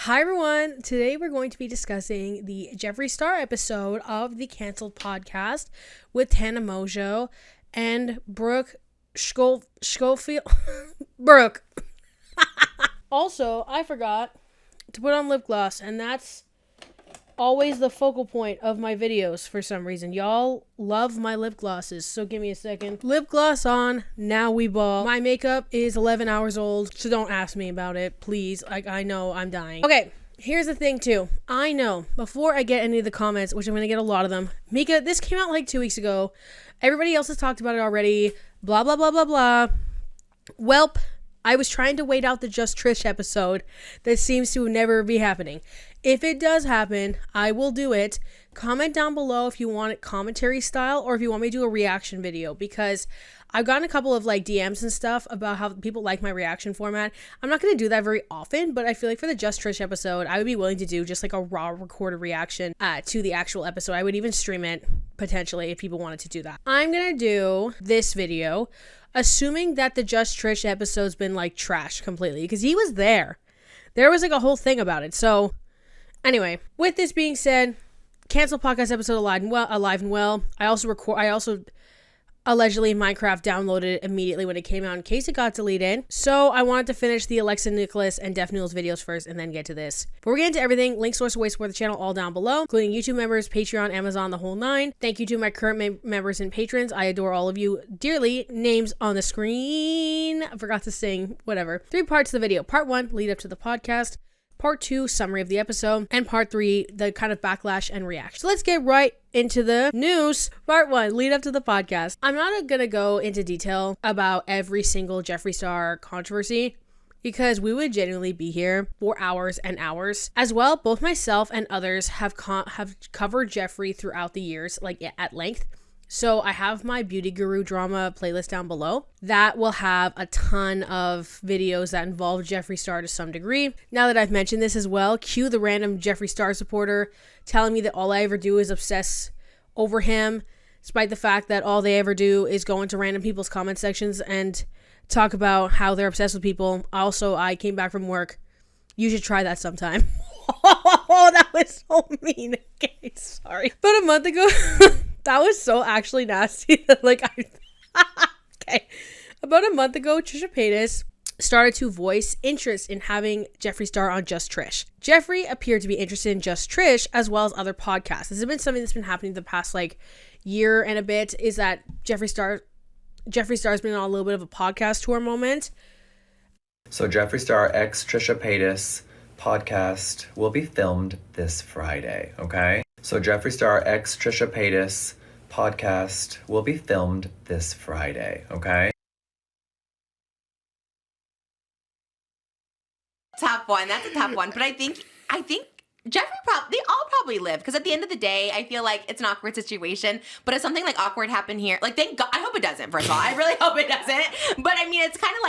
Hi everyone, today we're going to be discussing the Jeffree Star episode of the Cancelled Podcast with Tana Mojo and Brooke Schofield. Brooke. Also, I forgot to put on lip gloss, and that's always the focal point of my videos for some reason. Y'all love my lip glosses, so give me a second. Lip gloss on, now we ball. My makeup is 11 hours old, so don't ask me about it, please. I know I'm dying. Okay, here's the thing too. I know, before I get any of the comments, which I'm gonna get a lot of them, Mika, this came out like 2 weeks ago. Everybody else has talked about it already. Blah, blah, blah, blah, blah. Welp, I was trying to wait out the Just Trish episode that seems to never be happening. If it does happen, I will do it. Comment down below if you want it commentary style or if you want me to do a reaction video, because I've gotten a couple of DMs and stuff about how people like my reaction format. I'm not going to do that very often, but I feel like for the Just Trish episode, I would be willing to do just like a raw recorded reaction to the actual episode. I would even stream it potentially if people wanted to do that. I'm going to do this video assuming that the Just Trish episode's been trash completely, because he was there. There was a whole thing about it. So anyway, with this being said, Cancel Podcast episode alive and well. I also allegedly Minecraft downloaded it immediately when it came out in case it got deleted. So I wanted to finish the Alexa Nicholas and Def Noodles videos first and then get to this. But we're getting to everything. Link, source, way support the channel all down below, including YouTube members, Patreon, Amazon, the whole nine. Thank you to my current members and patrons. I adore all of you dearly. Names on the screen. I forgot to sing. Whatever. 3 parts of the video. Part 1, lead up to the podcast. Part 2, summary of the episode. And Part 3, the kind of backlash and reaction. So let's get right into the news. Part 1, lead up to the podcast. I'm not going to go into detail about every single Jeffree Star controversy, because we would genuinely be here for hours and hours. As well, both myself and others have covered Jeffree throughout the years, at length. So I have my Beauty Guru drama playlist down below that will have a ton of videos that involve Jeffree Star to some degree. Now that I've mentioned this as well, cue the random Jeffree Star supporter telling me that all I ever do is obsess over him, despite the fact that all they ever do is go into random people's comment sections and talk about how they're obsessed with people. Also, I came back from work. You should try that sometime. Oh, that was so mean. Okay, sorry. But a month ago... That was so actually nasty. Okay. About a month ago, Trisha Paytas started to voice interest in having Jeffree Star on Just Trish. Jeffree appeared to be interested in Just Trish as well as other podcasts. This has been something that's been happening the past year and a bit, is that Jeffree Star's been on a little bit of a podcast tour moment. So Jeffree Star x Trisha Paytas podcast will be filmed this Friday, okay? So Jeffree Star x Trisha Paytas podcast will be filmed this Friday, okay? Tough one. That's a tough one. But I think Jeffree they all probably live, because at the end of the day, I feel like it's an awkward situation. But if something awkward happened here, thank God, I hope it doesn't. First of all, I really hope it doesn't. But I mean, it's kind of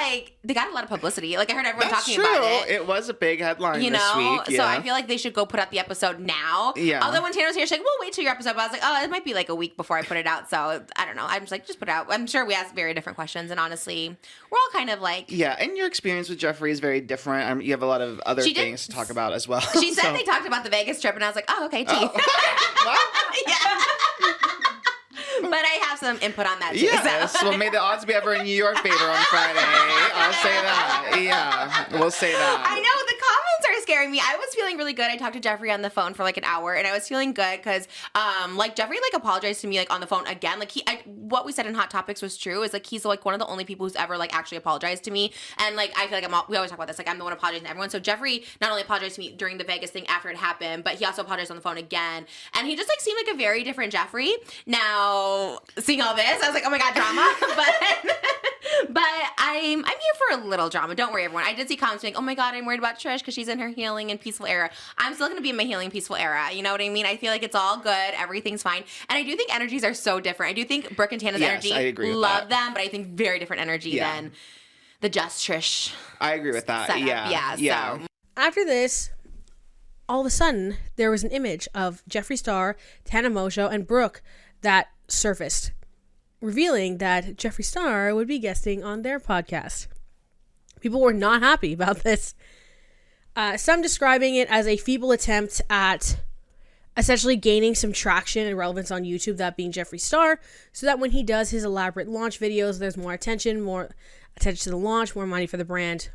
they got a lot of publicity. I heard everyone talking about it. It was a big headline this week. Yeah. So I feel like they should go put out the episode now. Yeah. Although when Tana was here, she's like, "We'll wait till your episode." But I was like, "Oh, it might be a week before I put it out." So I don't know. I'm just just put it out. I'm sure we asked very different questions, and honestly, we're all kind of yeah. And your experience with Jeffree is very different. You have a lot of other things to talk about as well. She said they talked about the Vegas trip, and I was like, "Oh, okay, tea." Yeah. But I have some input on that too. Yes. So. Well, may the odds be ever in your favor on Friday. I'll say that. Yeah. We'll say that. I know. The comments are scaring me. I was feeling really good. I talked to Jeffree on the phone for an hour, and I was feeling good because Jeffree apologized to me on the phone again. What we said in Hot Topics was true. Is he's one of the only people who's ever actually apologized to me. And I feel we always talk about this. I'm the one apologizing to everyone. So Jeffree not only apologized to me during the Vegas thing after it happened, but he also apologized on the phone again. And he just seemed like a very different Jeffree. Now, seeing all this, I was like, oh my God, drama. But I'm here for a little drama. Don't worry, everyone. I did see comments saying, oh my God, I'm worried about Trish because she's in her healing and peaceful era. I'm still going to be in my healing peaceful era. You know what I mean? I feel like it's all good. Everything's fine. And I do think energies are so different. I do think Brooke and Tana's energy, I agree with love them, but I think very different energy than the Just Trish. I agree with that. Setup. Yeah. So. After this, all of a sudden, there was an image of Jeffree Star, Tana Mojo, and Brooke that surfaced, revealing that Jeffree Star would be guesting on their podcast. People were not happy about this. Some describing it as a feeble attempt at essentially gaining some traction and relevance on YouTube, that being Jeffree Star, so that when he does his elaborate launch videos, there's more attention to the launch, more money for the brand.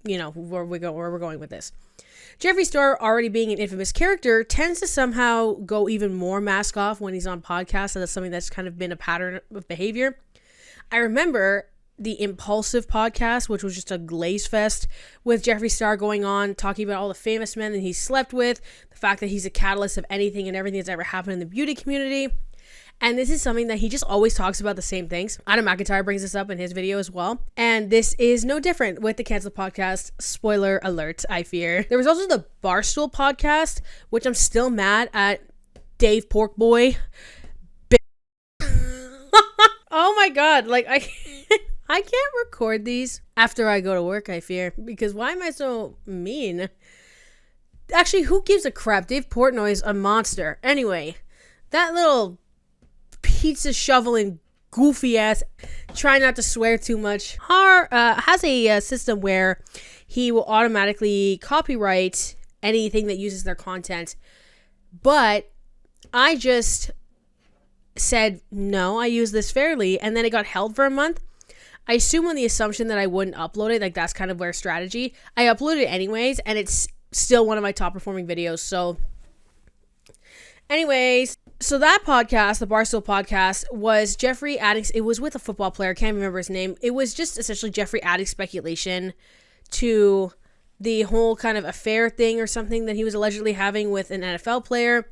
You know, where we're going with this. Jeffree Star, already being an infamous character, tends to somehow go even more mask off when he's on podcasts. So that's something that's kind of been a pattern of behavior. I remember the Impulsive podcast, which was just a glaze fest with Jeffree Star going on, talking about all the famous men that he's slept with, the fact that he's a catalyst of anything and everything that's ever happened in the beauty community. And this is something that he just always talks about the same things. Adam McIntyre brings this up in his video as well. And this is no different with the Cancel podcast. Spoiler alert, I fear. There was also the Barstool podcast, which I'm still mad at Dave Porkboy. Oh my God. Like, I can't record these after I go to work, I fear. Because why am I so mean? Actually, who gives a crap? Dave Portnoy's a monster. Anyway, that little pizza shoveling goofy ass, try not to swear too much, has a system where he will automatically copyright anything that uses their content. But I just said, no, I use this fairly, and then it got held for a month. I assume on the assumption that I wouldn't upload it, like that's kind of their strategy. I uploaded it anyways, and it's still one of my top performing videos. So anyways, so that podcast, the Barstool podcast, was Jeffree adding, it was with a football player, I can't remember his name. It was just essentially Jeffree adding speculation to the whole kind of affair thing or something that he was allegedly having with an NFL player.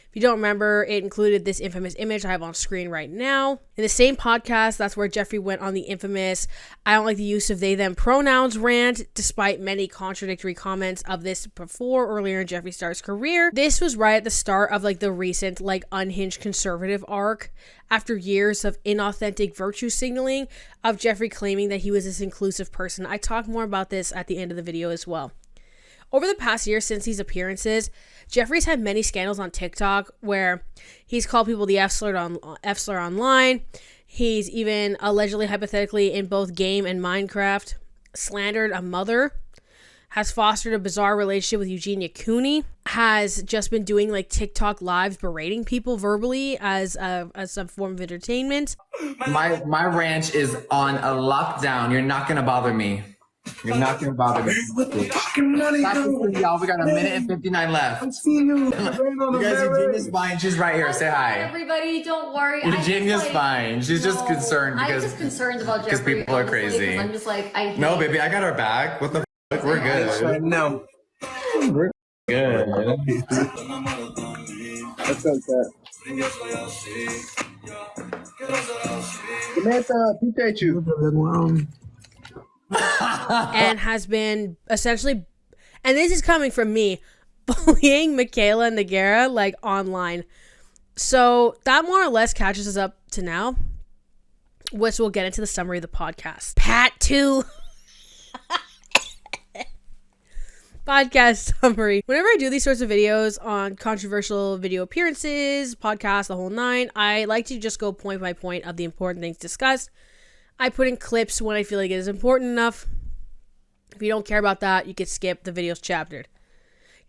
If you don't remember, it included this infamous image I have on screen right now. In the same podcast, that's where Jeffree went on the infamous "I don't like the use of they them pronouns" rant, despite many contradictory comments of this earlier in Jeffree Star's career. This was right at the start of like the recent like unhinged conservative arc, after years of inauthentic virtue signaling of Jeffree claiming that he was this inclusive person. I talk more about this at the end of the video as well. Over the past year since these appearances, Jeffree's had many scandals on TikTok where he's called people the F-slur online. He's even allegedly, hypothetically, in both game and Minecraft, slandered a mother, has fostered a bizarre relationship with Eugenia Cooney, has just been doing like TikTok lives berating people verbally as some form of entertainment. My ranch is on a lockdown. You're not gonna bother me. You're not gonna bother me. Y'all, we got a minute and 59 left. You guys, Eugenia's fine. She's right here. Say hi. Everybody, don't worry. Eugenia's fine. She's just concerned because I'm just concerned about Jeffree. Because people are crazy. I'm just like, No, baby, I got our back. What the f? We're good. No. We're good. What's up, sir? Samantha, appreciate you. And has been essentially, and this is coming from me, bullying Michaela Nagara like online. So that more or less catches us up to now, which we'll get into the summary of the podcast. Part 2. Podcast summary. Whenever I do these sorts of videos on controversial video appearances, podcasts, the whole nine, I like to just go point by point of the important things discussed. I put in clips when I feel like it is important enough. If you don't care about that, you can skip the videos chaptered.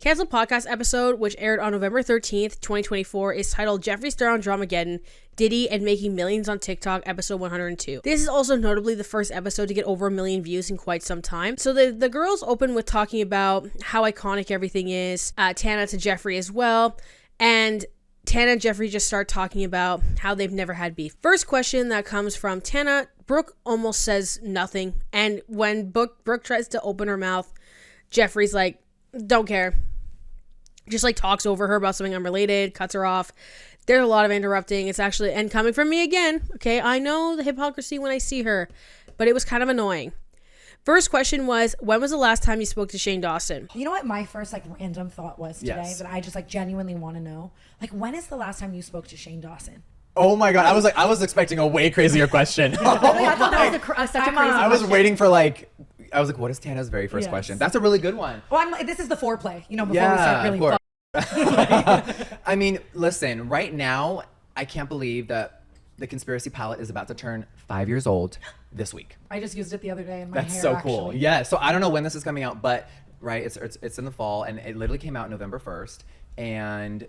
Canceled podcast episode, which aired on November 13th, 2024, is titled Jeffree Star on Dramageddon, Diddy and Making Millions on TikTok, episode 102. This is also notably the first episode to get over 1 million views in quite some time. So the girls open with talking about how iconic everything is, Tana to Jeffree as well, and Tana and Jeffree just start talking about how they've never had beef. First question that comes from Tana, Brooke almost says nothing, and when Brooke tries to open her mouth, Jeffree's like, don't care. Just like talks over her about something unrelated, cuts her off. There's a lot of interrupting. It's actually, and coming from me again, okay, I know the hypocrisy when I see her, but it was kind of annoying. First question was, when was the last time you spoke to Shane Dawson? You know what my first like random thought was today Yes. that I just like genuinely want to know? Like, when is the last time you spoke to Shane Dawson? Oh my god, I was expecting a way crazier question. I thought that was such a crazy I was question. waiting for I was like, what is Tana's very first Yes. question? That's a really good one. Well, I'm like, this is the foreplay, you know, before we start really of course. fucking. I mean, listen, right now, I can't believe that the conspiracy palette is about to turn 5 years old this week. I just used it the other day in my That's hair. so cool. Actually. Yeah, so I don't know when this is coming out, but right? It's in the fall, and it literally came out November 1st, and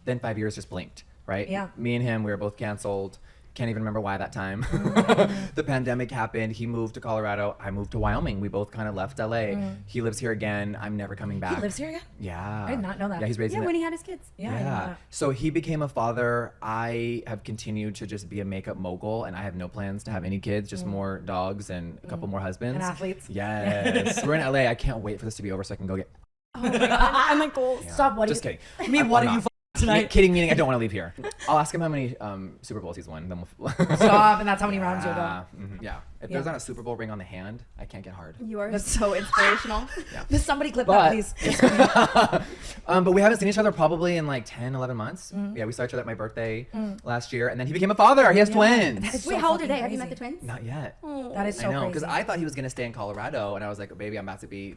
then 5 years just blinked, right? Yeah. Me and him, we were both canceled. Can't even remember why that time. The pandemic happened. He moved to Colorado. I moved to Wyoming. We both kind of left LA. He lives here again. I'm never coming back. He lives here again? Yeah. I did not know that. Yeah, he's raising when he had his kids. Yeah. I know Yeah. that. So he became a father. I have continued to just be a makeup mogul, and I have no plans to have any kids, just more dogs and a couple more husbands. And athletes. Yes. We're in LA. I can't wait for this to be over so I can go get. Oh my god, I'm like goals. Stop. What? Just kidding. I mean, I'm what are not. you tonight? Kidding, meaning I don't want to leave here. I'll ask him how many Super Bowls he's won. Then we'll Stop, and that's how many rounds you'll go. Yeah. If Yeah. there's not a Super Bowl ring on the hand, I can't get hard. You are so inspirational. Does somebody clip But- that, please? But we haven't seen each other probably in like 10, 11 months. Yeah, we saw each other at my birthday last year, and then he became a father. He has twins. That is Wait, so how old are fucking they? Have you met crazy. the twins? Not yet. That is so I know, because crazy. I thought he was gonna stay in Colorado, and I was like, baby, I'm about to be,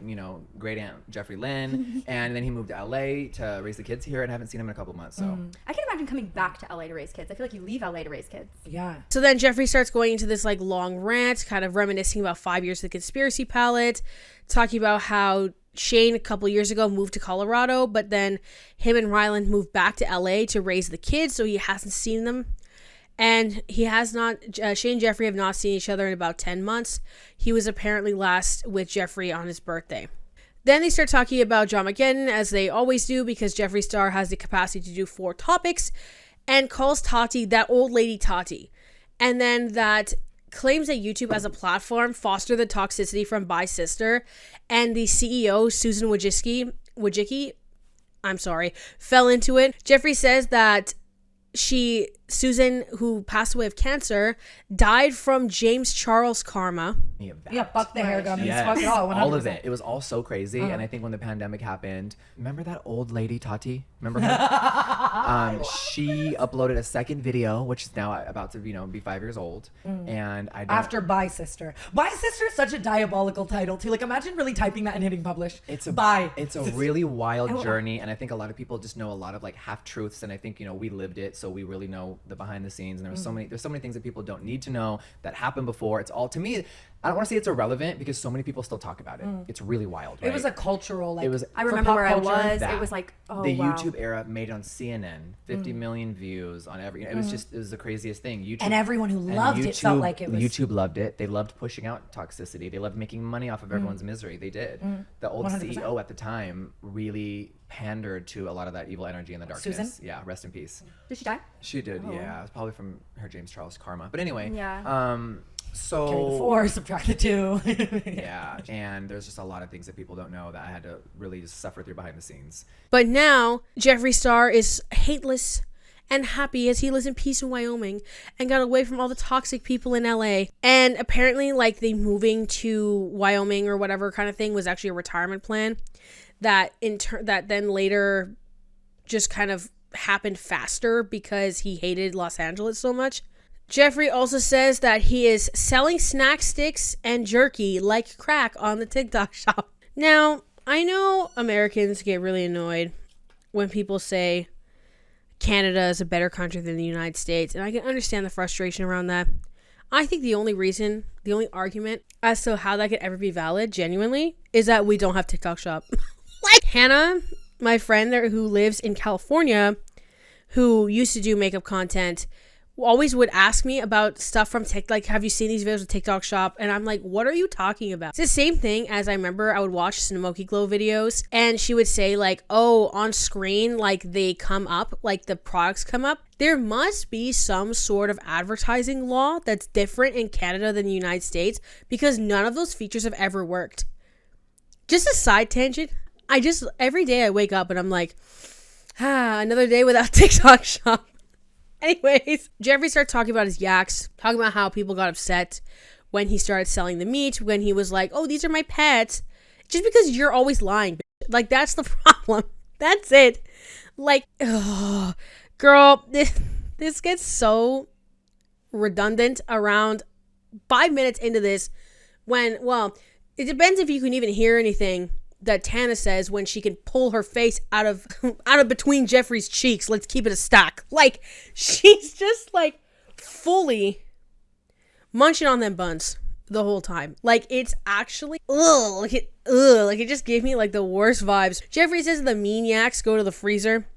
great aunt Jeffree Lynn, and then he moved to LA to raise the kids here, and I haven't seen him in a couple months. So I can imagine coming back to LA to raise kids. I feel like you leave LA to raise kids. Yeah. So then Jeffree starts going into this like long rant, kind of reminiscing about 5 years of the conspiracy palette, talking about how Shane a couple years ago moved to Colorado, but then him and Ryland moved back to LA to raise the kids, so he hasn't seen them. And he has not, Shane and Jeffree have not seen each other in about 10 months. He was apparently last with Jeffree on his birthday. Then they start talking about Dramageddon, as they always do, because Jeffree Star has the capacity to do 4 topics, and calls Tati that old lady Tati. And then that claims that YouTube as a platform fostered the toxicity from Bye Sister, and the CEO, Susan Wojcicki, fell into it. Jeffree says that Susan, who passed away of cancer, died from James Charles karma. Yeah, fuck the hair gummies. Yes, Fuck it all. 100%. all of it. It was all so crazy. And I think when the pandemic happened, remember that old lady Tati? Remember her? She uploaded a second video, which is now about to be 5 years old. And I don't, After Bye Sister. Bye Sister is such a diabolical title too. Like, imagine really typing that and hitting publish. It's a Bye. It's a really wild journey, and I think a lot of people just know a lot of like half truths, and I think we lived it, so we really know the behind the scenes. And there's so many things that people don't need to know that happened before. It's all, to me, I don't want to say it's irrelevant because so many people still talk about it. It's really wild. Right? It was a cultural. Like, It was- I for remember pop where culture. I was. that. It was like, oh the wow. YouTube era made it on CNN, 50 million views on every. It was the craziest thing. YouTube, And everyone who loved it felt like it was. YouTube loved it. They loved pushing out toxicity. They loved making money off of everyone's misery. They did. The old 100%. CEO at the time really pandered to a lot of that evil energy and the darkness. Susan? Yeah, rest in peace. Did she die? She did. Yeah, it was probably from her James Charles karma. But anyway. Yeah. So Carry the 4, subtract the 2. yeah, and there's just a lot of things that people don't know that I had to really just suffer through behind the scenes. But now, Jeffree Star is hateless and happy as he lives in peace in Wyoming and got away from all the toxic people in LA. And apparently, like, the moving to Wyoming or whatever kind of thing was actually a retirement plan that that then later just kind of happened faster because he hated Los Angeles so much. Jeffree also says that he is selling snack sticks and jerky like crack on the TikTok shop. Now, I know Americans get really annoyed when people say Canada is a better country than the United States, and I can understand the frustration around that. I think the only argument as to how that could ever be valid, genuinely, is that we don't have TikTok shop. Like Hannah, my friend there who lives in California, who used to do makeup content, always would ask me about stuff from TikTok, like, have you seen these videos of TikTok shop? And I'm like, what are you talking about? It's the same thing as I remember I would watch Smoky Glow videos, and she would say like, oh, on screen, like they come up, like the products come up. There must be some sort of advertising law that's different in Canada than the United States, because none of those features have ever worked. Just a side tangent. Every day I wake up and I'm like, another day without TikTok shop. Anyways, Jeffree started talking about his yaks, talking about how people got upset when he started selling the meat, when he was like, oh, these are my pets. Just because you're always lying, bitch. Like, that's the problem. That's it. Like, oh, girl, this gets so redundant around 5 minutes into this when, well, it depends if you can even hear anything that Tana says when she can pull her face out of between Jeffree's cheeks. Let's keep it a stack. Like, she's just like fully munching on them buns. the whole time. Like, it's actually like it just gave me like the worst vibes. Jeffree says the maniacs go to the freezer.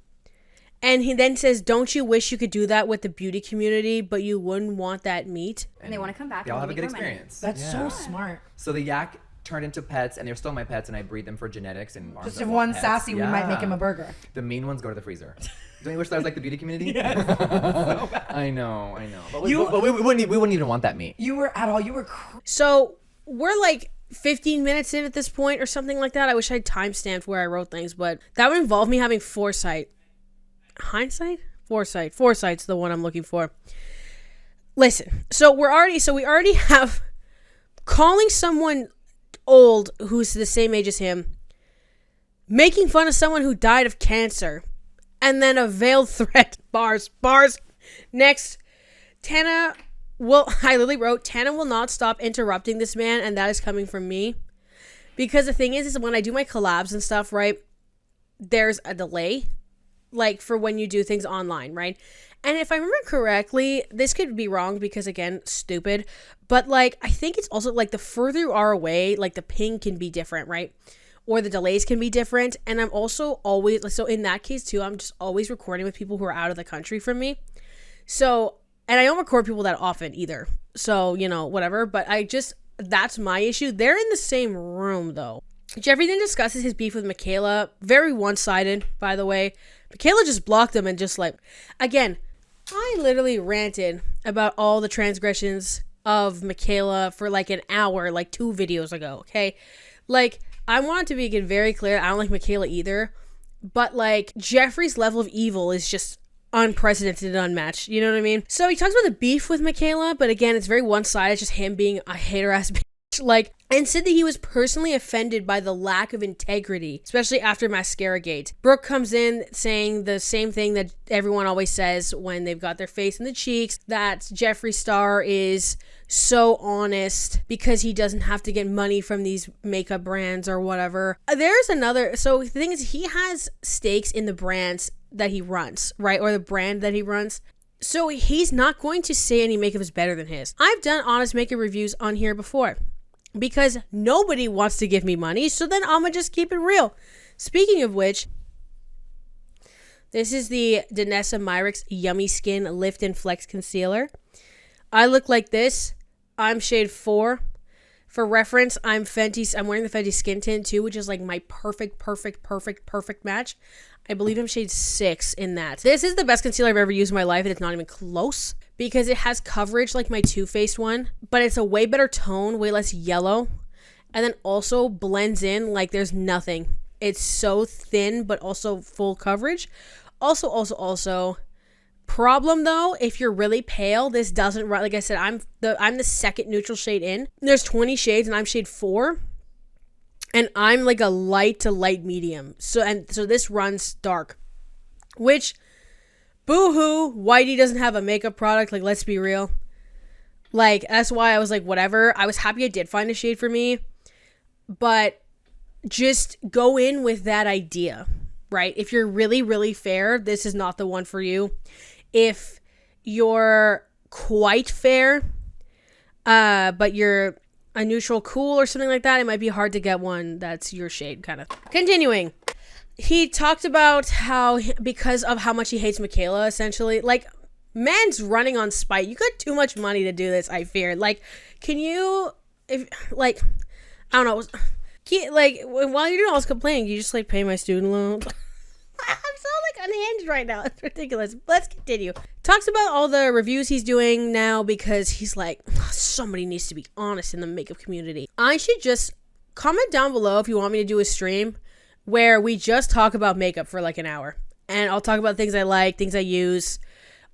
And he then says, don't you wish you could do that with the beauty community, but you wouldn't want that meat? And they want to come back. They all have a good experience. That's so smart. So the yak turned into pets, and they're still my pets, and I breed them for genetics. And Just if one's sassy, we might make him a burger. The mean ones go to the freezer. Don't you wish that was like the beauty community? Yes. So bad. I know. But we wouldn't even want that meat. You were So we're like 15 minutes in at this point or something like that. I wish I had timestamped where I wrote things, but that would involve me having foresight. Hindsight? Foresight's the one I'm looking for. Listen, so we already have calling someone old who's the same age as him, making fun of someone who died of cancer, and then a veiled threat. Bars. Next, I literally wrote, Tana will not stop interrupting this man, and that is coming from me. Because the thing is when I do my collabs and stuff, right, there's a delay, like for when you do things online, right? And if I remember correctly, this could be wrong because, again, stupid, but like I think it's also like the further you are away, like the ping can be different, right? Or the delays can be different. And I'm also always, so in that case too, I'm just always recording with people who are out of the country from me. So, and I don't record people that often either. So, whatever, but that's my issue. They're in the same room though. Jeffree then discusses his beef with Michaela. Very one-sided, by the way. Michaela just blocked him and just like, again, I literally ranted about all the transgressions of Michaela for like an hour, like 2 videos ago, okay? Like, I want to make it very clear, I don't like Michaela either, but like, Jeffree's level of evil is just unprecedented and unmatched, you know what I mean? So he talks about the beef with Michaela, but again, it's very one-sided, it's just him being a hater-ass bitch. Like, and said that he was personally offended by the lack of integrity, especially after Mascara Gate. Brooke comes in saying the same thing that everyone always says when they've got their face in the cheeks, that Jeffree Star is so honest because he doesn't have to get money from these makeup brands or whatever. So the thing is, he has stakes in the brands that he runs, right? Or the brand that he runs. So he's not going to say any makeup is better than his. I've done honest makeup reviews on here before, because nobody wants to give me money, so then I'm gonna just keep it real. Speaking of which, this is the Danessa Myricks Yummy Skin Lift and Flex Concealer. I look like this. I'm shade 4. For reference, I'm wearing the Fenty Skin Tint too, which is like my perfect match. I believe I'm shade 6 in that. This is the best concealer I've ever used in my life, and it's not even close, because it has coverage like my Too Faced one, but it's a way better tone, way less yellow, and then also blends in like there's nothing. It's so thin, but also full coverage. Also, problem though, if you're really pale, this doesn't run. Like I said, I'm the second neutral shade in. There's 20 shades, and I'm shade 4. And I'm like a light to light medium. So this runs dark. Which, boo-hoo, Whitey doesn't have a makeup product. Like, let's be real. Like, that's why I was like, whatever. I was happy I did find a shade for me. But just go in with that idea, right? If you're really, really fair, this is not the one for you. If you're quite fair, but you're a neutral cool or something like that, it might be hard to get one that's your shade, kind of. Continuing. He talked about how, because of how much he hates Michaela, essentially, like, man's running on spite. You got too much money to do this, I fear. Like, can you, I don't know, while you're doing all this complaining, you just, like, pay my student loan? I'm so, like, unhinged right now. It's ridiculous. Let's continue. Talks about all the reviews he's doing now because he's like, somebody needs to be honest in the makeup community. I should just comment down below if you want me to do a stream where we just talk about makeup for like an hour. And I'll talk about things I like, things I use,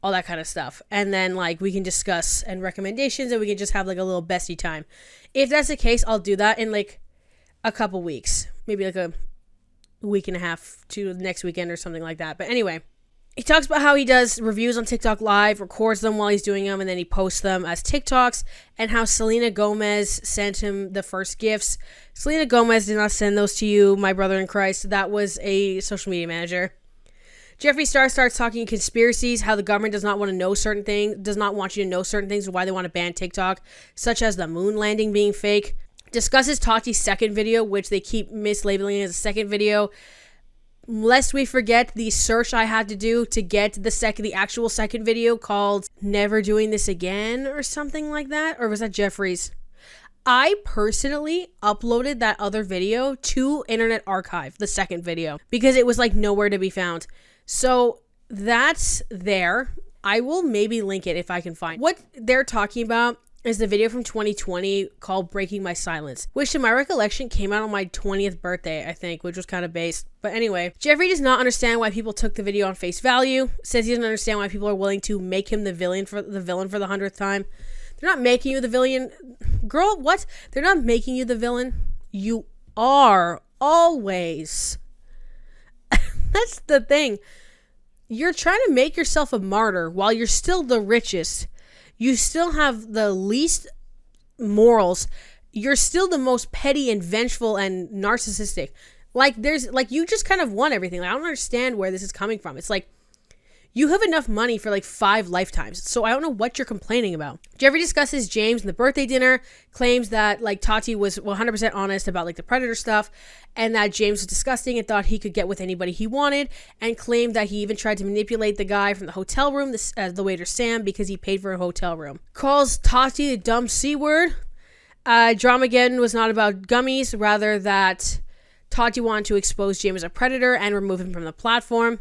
all that kind of stuff. And then like we can discuss and recommendations, and we can just have like a little bestie time. If that's the case, I'll do that in like a couple weeks. Maybe like a week and a half to the next weekend or something like that. But anyway, he talks about how he does reviews on TikTok Live, records them while he's doing them, and then he posts them as TikToks, and how Selena Gomez sent him the first gifts. Selena Gomez did not send those to you, my brother in Christ. That was a social media manager. Jeffree Star starts talking conspiracies, how the government does not want to know certain things, does not want you to know certain things, why they want to ban TikTok, such as the moon landing being fake. Discusses Tati's second video, which they keep mislabeling as a second video. Lest we forget the search I had to do to get the actual second video called Never Doing This Again or something like that. Or was that Jeffree's? I personally uploaded that other video to Internet Archive, the second video, because it was like nowhere to be found. So that's there. I will maybe link it if I can find. What they're talking about is the video from 2020 called Breaking My Silence, which to my recollection came out on my 20th birthday, I think, which was kind of based. But anyway, Jeffree does not understand why people took the video on face value, says he doesn't understand why people are willing to make him the villain for the 100th time. They're not making you the villain. Girl, what? They're not making you the villain. You are always. That's the thing. You're trying to make yourself a martyr while you're still the richest. You still have the least morals. You're still the most petty and vengeful and narcissistic. Like, you just kind of won everything. Like, I don't understand where this is coming from. It's like, you have enough money for like 5 lifetimes. So I don't know what you're complaining about. Jeffree discusses James and the birthday dinner, claims that like Tati was 100% honest about like the predator stuff, and that James was disgusting and thought he could get with anybody he wanted, and claimed that he even tried to manipulate the guy from the hotel room, the waiter Sam, because he paid for a hotel room. Calls Tati the dumb C word. Dramageddon was not about gummies, rather that Tati wanted to expose James as a predator and remove him from the platform.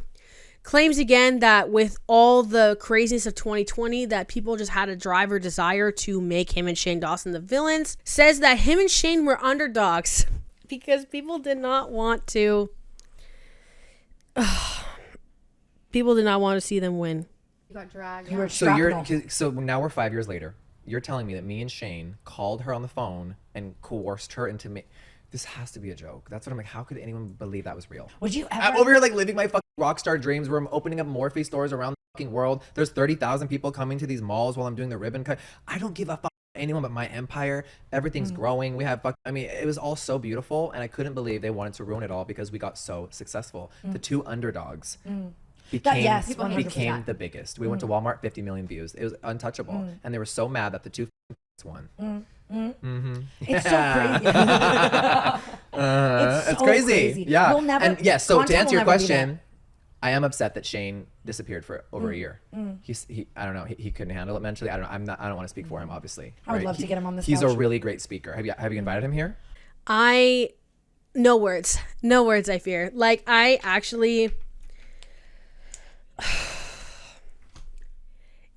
Claims again that with all the craziness of 2020 that people just had a drive or desire to make him and Shane Dawson the villains. Says that him and Shane were underdogs because people did not want to. People did not want to see them win. You got dragged. You were So now we're 5 years later. You're telling me that me and Shane called her on the phone and coerced her into me. This has to be a joke. That's what I'm like. How could anyone believe that was real? Would you I'm ever? over here like living my fucking rockstar dreams where I'm opening up Morphe stores around the fucking world. There's 30,000 people coming to these malls while I'm doing the ribbon cut. I don't give a fuck anyone but my empire. Everything's growing. We have it was all so beautiful, and I couldn't believe they wanted to ruin it all because we got so successful. The two underdogs became the biggest. We went to Walmart, 50 million views. It was untouchable, and they were so mad that the two won. It's so crazy. It's crazy. Yeah. We'll never, and yes, so to content answer your will never be question, I am upset that Shane disappeared for over a year. I don't know. He couldn't handle it mentally. I don't know. I don't want to speak for him, obviously. I would love to get him on this He's a couch. really great speaker. Have you invited him here? No words, I fear. Like, I actually,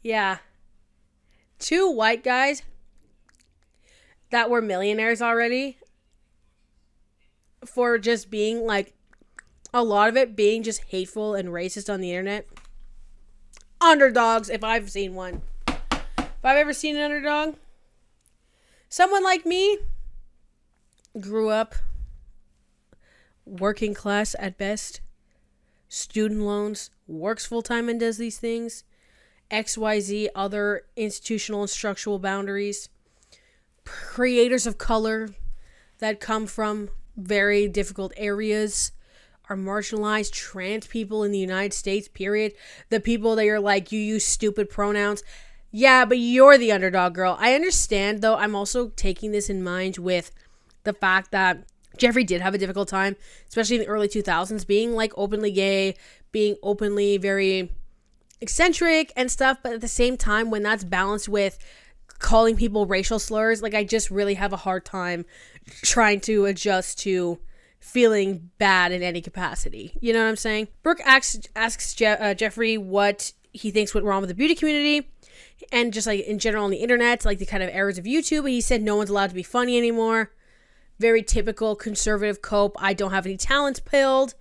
yeah, 2 white guys that were millionaires already for just being like, a lot of it being just hateful and racist on the internet. Underdogs, if I've seen one. If I've ever seen an underdog. Someone like me grew up working class at best, student loans, works full-time and does these things, XYZ, other institutional and structural boundaries, creators of color that come from very difficult areas, are marginalized, trans people in the United States, period. The people that you're like, you use stupid pronouns. Yeah, but you're the underdog, girl. I understand, though. I'm also taking this in mind with the fact that Jeffree did have a difficult time, especially in the early 2000s, being like openly gay, being openly very eccentric and stuff. But at the same time, when that's balanced with calling people racial slurs, like, I just really have a hard time trying to adjust to feeling bad in any capacity. You know what I'm saying? Brooke asks Jeffree what he thinks went wrong with the beauty community and just like in general on the internet, like the kind of errors of YouTube. He said no one's allowed to be funny anymore. Very typical conservative cope. I don't have any talents pilled.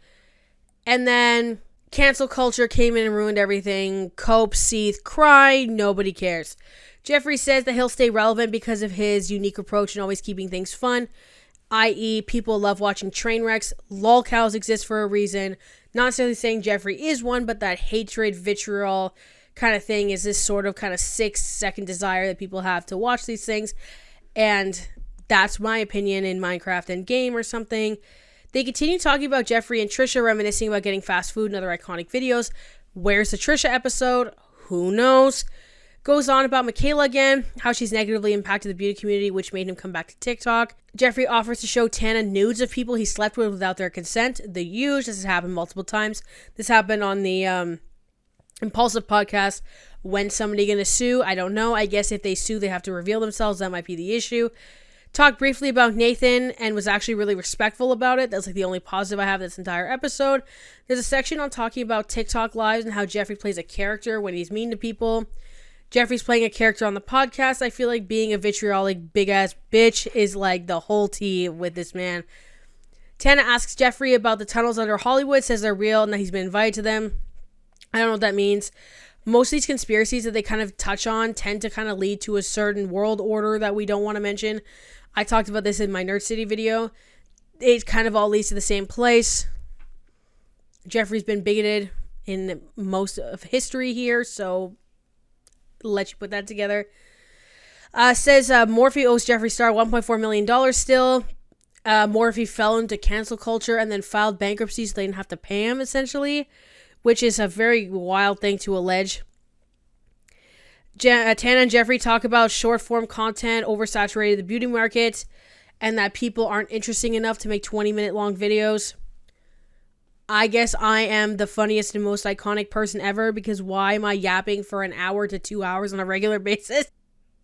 And then cancel culture came in and ruined everything. Cope, seethe, cry. Nobody cares. Jeffree says that he'll stay relevant because of his unique approach and always keeping things fun. I.e., people love watching train wrecks. Lol cows exist for a reason. Not necessarily saying Jeffree is one, but that hatred, vitriol kind of thing is this sort of kind of 6-second desire that people have to watch these things. And that's my opinion in Minecraft and game or something. They continue talking about Jeffree and Trisha reminiscing about getting fast food and other iconic videos. Where's the Trisha episode? Who knows? Goes on about Michaela again, how she's negatively impacted the beauty community, which made him come back to TikTok. Jeffree offers to show Tana nudes of people he slept with without their consent. The huge. This has happened multiple times. This happened on the Impulsive podcast. When somebody gonna sue? I don't know. I guess if they sue, they have to reveal themselves. That might be the issue. Talked briefly about Nathan and was actually really respectful about it. That's like the only positive I have this entire episode. There's a section on talking about TikTok lives and how Jeffree plays a character when he's mean to people. Jeffree's playing a character on the podcast. I feel like being a vitriolic big ass bitch is like the whole tea with this man. Tana asks Jeffree about the tunnels under Hollywood, says they're real and that he's been invited to them. I don't know what that means. Most of these conspiracies that they kind of touch on tend to kind of lead to a certain world order that we don't want to mention. I talked about this in my Nerd City video. It kind of all leads to the same place. Jeffree's been bigoted in most of history here, so let you put that together. Says Morphe owes Jeffree Star $1.4 million still. Morphe fell into cancel culture and then filed bankruptcy so they didn't have to pay him, essentially, which is a very wild thing to allege. Tana and Jeffree talk about short-form content oversaturated the beauty market and that people aren't interesting enough to make 20-minute long videos. I guess I am the funniest and most iconic person ever because why am I yapping for an hour to 2 hours on a regular basis?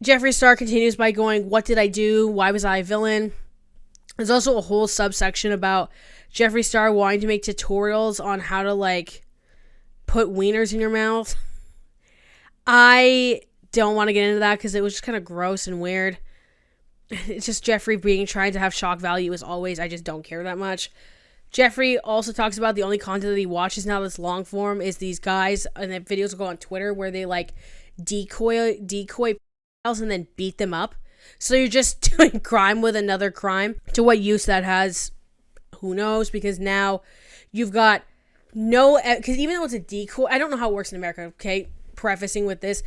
Jeffree Star continues by going, what did I do? Why was I a villain? There's also a whole subsection about Jeffree Star wanting to make tutorials on how to, like, put wieners in your mouth. I don't want to get into that because it was just kind of gross and weird. It's just Jeffree trying to have shock value as always. I just don't care that much. Jeffree also talks about the only content that he watches now that's long form is these guys, and then videos will go on Twitter where they like decoy and then beat them up. So you're just doing crime with another crime. To what use that has, who knows? Because now you've got no, because even though it's a decoy, I don't know how it works in America, okay? Prefacing with this,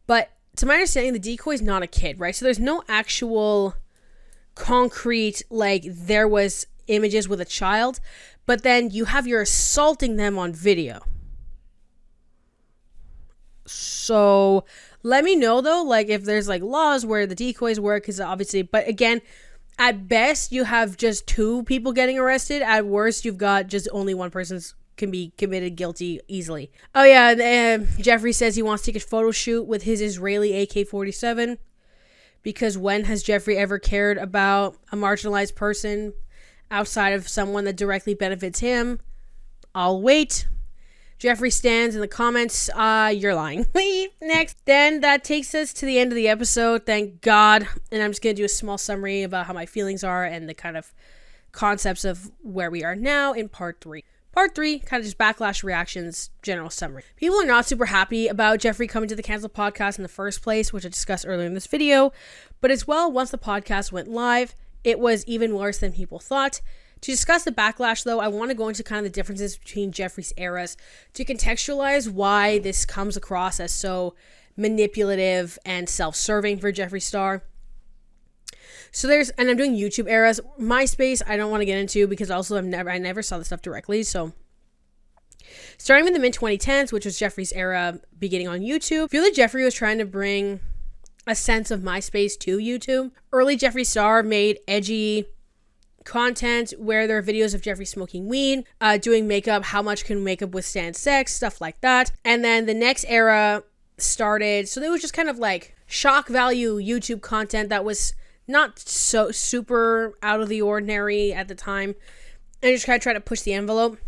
but to my understanding, the decoy is not a kid, right? So there's no actual concrete, like, there was images with a child, but then you're assaulting them on video. So let me know though, like, if there's like laws where the decoys work, because obviously, but again, at best you have just 2 people getting arrested. At worst, you've got just only one person's can be committed guilty easily. Oh yeah, Jeffree says he wants to take a photo shoot with his Israeli AK-47 because when has Jeffree ever cared about a marginalized person outside of someone that directly benefits him? I'll wait. Jeffree stands in the comments, you're lying. Next. Then that takes us to the end of the episode, thank God. And I'm just going to do a small summary about how my feelings are and the kind of concepts of where we are now in part 3. Part 3, kind of just backlash reactions, general summary. People are not super happy about Jeffree coming to the Cancel podcast in the first place, which I discussed earlier in this video. But as well, once the podcast went live, it was even worse than people thought. To discuss the backlash, though, I want to go into kind of the differences between Jeffree's eras to contextualize why this comes across as so manipulative and self-serving for Jeffree Star. So and I'm doing YouTube eras. MySpace, I don't want to get into because also I never saw the stuff directly. So starting with the mid-2010s, which was Jeffree's era beginning on YouTube, I feel like Jeffree was trying to bring a sense of MySpace to YouTube. Early Jeffree Star made edgy content where there are videos of Jeffree smoking weed, doing makeup, how much can makeup withstand sex, stuff like that. And then the next era started, so it was just kind of like shock value YouTube content that was not so super out of the ordinary at the time, and just kind of try to push the envelope.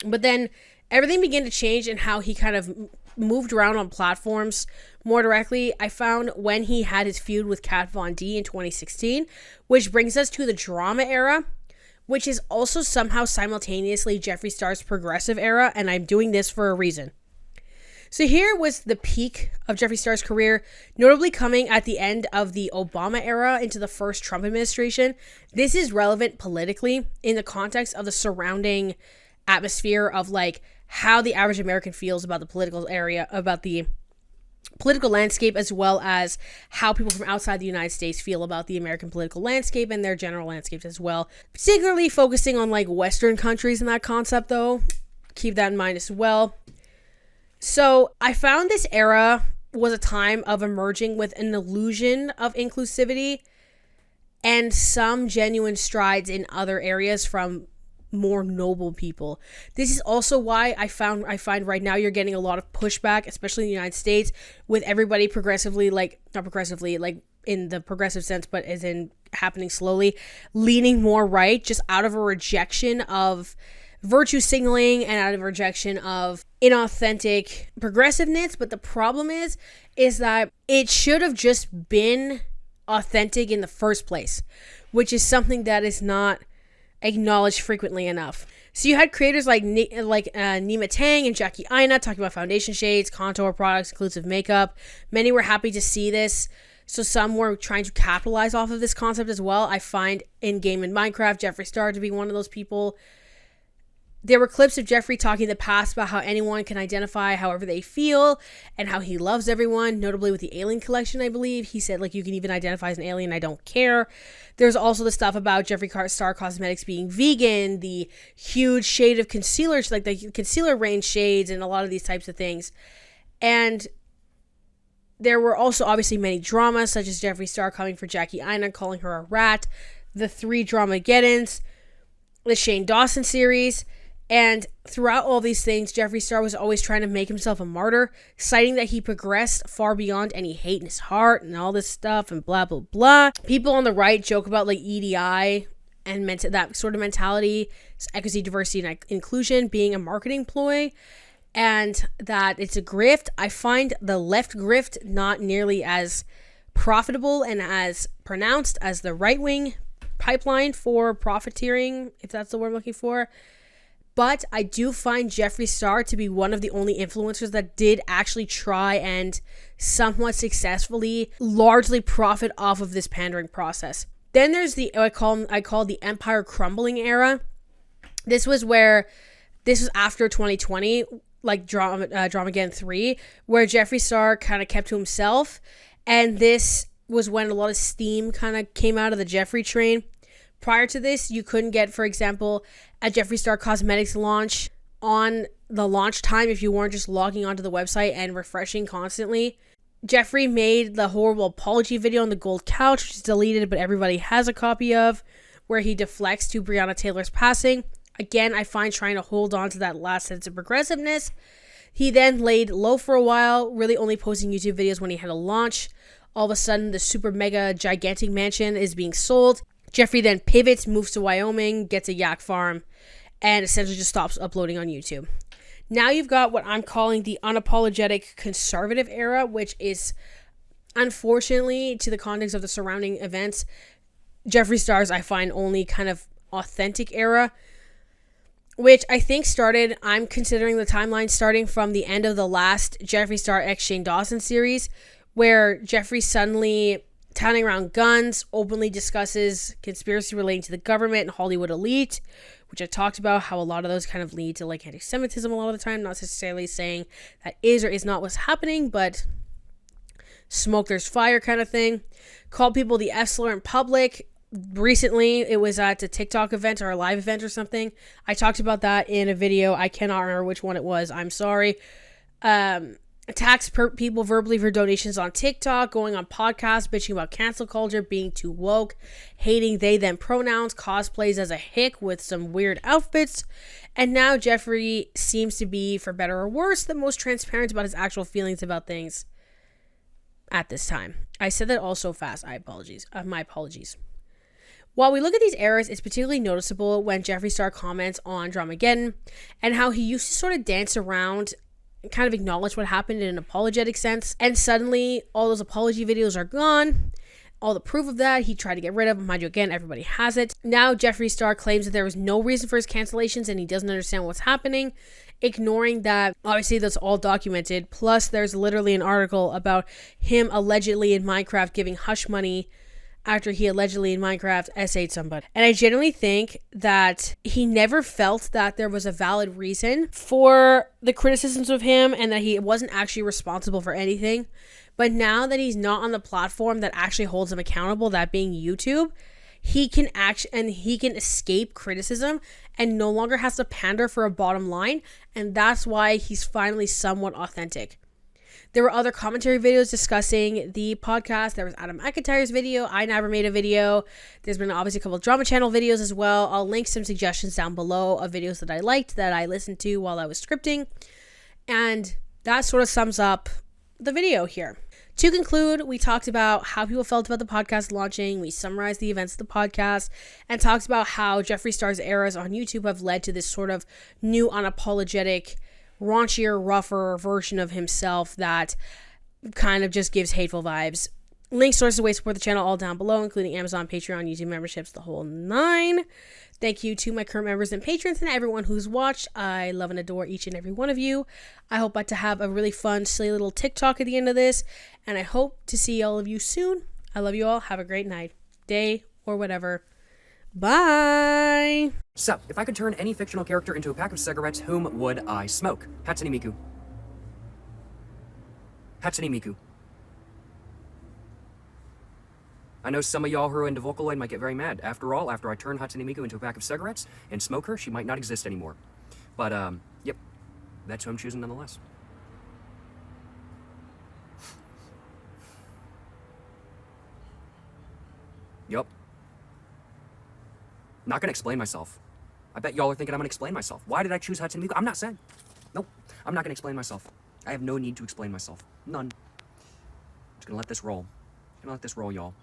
But then everything began to change in how he kind of moved around on platforms more directly. I found when he had his feud with Kat Von D in 2016, which brings us to the drama era, which is also somehow simultaneously Jeffree Star's progressive era, and I'm doing this for a reason. So here was the peak of Jeffree Star's career, notably coming at the end of the Obama era into the first Trump administration. This is relevant politically in the context of the surrounding atmosphere of like how the average American feels about the political area, about the political landscape, as well as how people from outside the United States feel about the American political landscape and their general landscapes as well. Particularly focusing on like Western countries in that concept, though. Keep that in mind as well. So I found this era was a time of emerging with an illusion of inclusivity and some genuine strides in other areas from more noble people. This is also why I find right now you're getting a lot of pushback, especially in the United States, with everybody progressively, like not progressively, like in the progressive sense, but as in happening slowly, leaning more right, just out of a rejection of virtue signaling and out of rejection of inauthentic progressiveness. But the problem is that it should have just been authentic in the first place, which is something that is not acknowledged frequently enough. So you had creators like Nima Tang and Jackie Aina talking about foundation shades, contour products, inclusive makeup. Many were happy to see this. So some were trying to capitalize off of this concept as well. I find in game in Minecraft, Jeffree Star to be one of those people. There were clips of Jeffree talking in the past about how anyone can identify however they feel and how he loves everyone, notably with the Alien collection, I believe. He said, like, you can even identify as an alien, I don't care. There's also the stuff about Jeffree Star Cosmetics being vegan, the huge shade of concealers, like the concealer range shades and a lot of these types of things. And there were also obviously many dramas, such as Jeffree Star coming for Jackie Aina, calling her a rat, the 3 Dramageddons, the Shane Dawson series. And throughout all these things, Jeffree Star was always trying to make himself a martyr, citing that he progressed far beyond any hate in his heart and all this stuff and blah, blah, blah. People on the right joke about like EDI and that sort of mentality, equity, diversity, and inclusion being a marketing ploy, and that it's a grift. I find the left grift not nearly as profitable and as pronounced as the right-wing pipeline for profiteering, if that's the word I'm looking for. But I do find Jeffree Star to be one of the only influencers that did actually try and somewhat successfully largely profit off of this pandering process. Then there's the I call the empire crumbling era. This was after 2020, like Dramageddon 3, where Jeffree Star kind of kept to himself, and this was when a lot of steam kind of came out of the Jeffree train. Prior to this, you couldn't get, for example, a Jeffree Star Cosmetics launch on the launch time if you weren't just logging onto the website and refreshing constantly. Jeffree made the horrible apology video on the gold couch, which is deleted, but everybody has a copy of, where he deflects to Breonna Taylor's passing. Again, I find trying to hold on to that last sense of progressiveness. He then laid low for a while, really only posting YouTube videos when he had a launch. All of a sudden, the super mega gigantic mansion is being sold. Jeffree then pivots, moves to Wyoming, gets a yak farm, and essentially just stops uploading on YouTube. Now you've got what I'm calling the unapologetic conservative era, which is, unfortunately, to the context of the surrounding events, Jeffree Star's, I find, only kind of authentic era, which I think started, I'm considering the timeline starting from the end of the last Jeffree Star x Shane Dawson series, where Jeffree suddenly, touting around guns, openly discusses conspiracy relating to the government and Hollywood elite, which I talked about how a lot of those kind of lead to like anti-Semitism a lot of the time. Not necessarily saying that is or is not what's happening, but smoke there's fire kind of thing. Called people the F slur in public. Recently, it was at a TikTok event or a live event or something. I talked about that in a video. I cannot remember which one it was. I'm sorry. Attacks people verbally for donations on TikTok, going on podcasts, bitching about cancel culture, being too woke, hating they them pronouns, cosplays as a hick with some weird outfits. And now Jeffree seems to be, for better or worse, the most transparent about his actual feelings about things at this time. I said that all so fast. My apologies. While we look at these eras, it's particularly noticeable when Jeffree Star comments on Dramageddon and how he used to sort of dance around and kind of acknowledge what happened in an apologetic sense. And suddenly, all those apology videos are gone. All the proof of that, he tried to get rid of. Mind you, again, everybody has it. Now, Jeffree Star claims that there was no reason for his cancellations and he doesn't understand what's happening, ignoring that, obviously, that's all documented. Plus, there's literally an article about him allegedly in Minecraft giving hush money after he allegedly in Minecraft essayed somebody. And I genuinely think that he never felt that there was a valid reason for the criticisms of him and that he wasn't actually responsible for anything. But now that he's not on the platform that actually holds him accountable, that being YouTube, he can escape criticism and no longer has to pander for a bottom line. And that's why he's finally somewhat authentic. There were other commentary videos discussing the podcast. There was Adam McIntyre's video. I never made a video. There's been obviously a couple of Drama Channel videos as well. I'll link some suggestions down below of videos that I liked, that I listened to while I was scripting. And that sort of sums up the video here. To conclude, we talked about how people felt about the podcast launching. We summarized the events of the podcast and talked about how Jeffree Star's eras on YouTube have led to this sort of new unapologetic, raunchier, rougher version of himself that kind of just gives hateful vibes. Links, sources, ways to support the channel all down below, including Amazon, Patreon, YouTube memberships, the whole 9. Thank you to my current members and patrons and everyone who's watched. I love and adore each and every one of you. I hope to have a really fun, silly little TikTok at the end of this, and I hope to see all of you soon. I love you all. Have a great night, day, or whatever. Bye! So, if I could turn any fictional character into a pack of cigarettes, whom would I smoke? Hatsune Miku. Hatsune Miku. I know some of y'all who are into Vocaloid might get very mad. After all, after I turn Hatsune Miku into a pack of cigarettes and smoke her, she might not exist anymore. But, yep. That's who I'm choosing nonetheless. Yup. Not gonna explain myself. I bet y'all are thinking I'm gonna explain myself. Why did I choose Hatsune Miku? I'm not saying. Nope. I'm not gonna explain myself. I have no need to explain myself. None. Just gonna let this roll. Gonna let this roll, y'all.